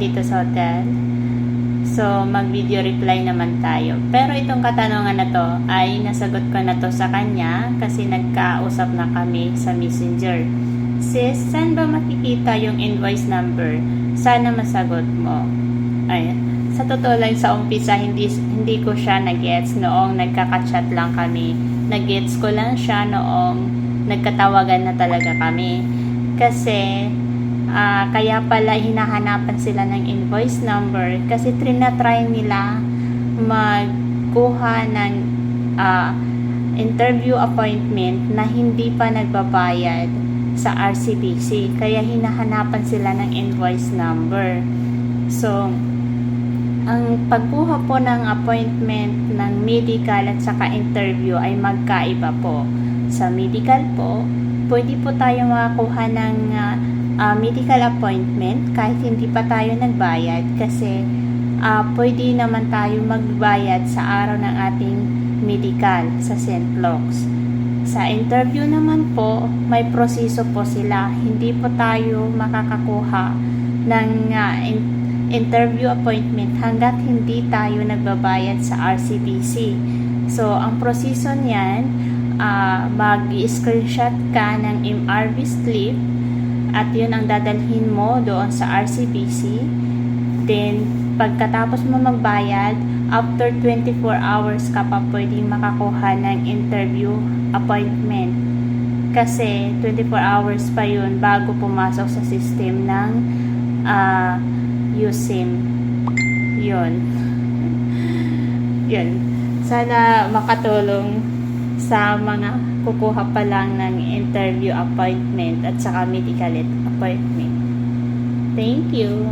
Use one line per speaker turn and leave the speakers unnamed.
dito sa hotel. So, mag-video reply naman tayo. Pero itong katanungan na to ay nasagot ko na to sa kanya kasi nagkausap na kami sa Messenger. Sis, saan ba makikita yung invoice number? Sana masagot mo. Ay, sa totoo lang sa umpisa, hindi ko siya nag-gets noong nagkaka-chat lang kami. Nag-gets ko lang siya noong nagkatawagan na talaga kami. Kasi, kaya pala hinahanapan sila ng invoice number kasi trinatry nila magkuha ng interview appointment na hindi pa nagbabayad sa RCBC. Kaya hinahanapan sila ng invoice number. So, ang pagkuha po ng appointment ng medical at saka interview ay magkaiba po. Sa medical po, pwede po tayo makakuha ng medical appointment kahit hindi pa tayo nagbayad kasi pwede naman tayo magbayad sa araw ng ating medical sa St. Luke's. Sa interview naman po, may proseso po sila. Hindi po tayo makakakuha ng interview appointment hanggat hindi tayo nagbabayad sa RCBC. So, ang proseso niyan, mag-screenshot ka ng MRV slip at yun ang dadalhin mo doon sa RCBC. Then, pagkatapos mo magbayad, after 24 hours ka pa pwedeng makakuha ng interview appointment. Kasi 24 hours pa yun bago pumasok sa system ng USIM. Yun. Yun. Sana makatulong sa mga kukuha pa lang ng interview appointment at saka medical appointment. Thank you.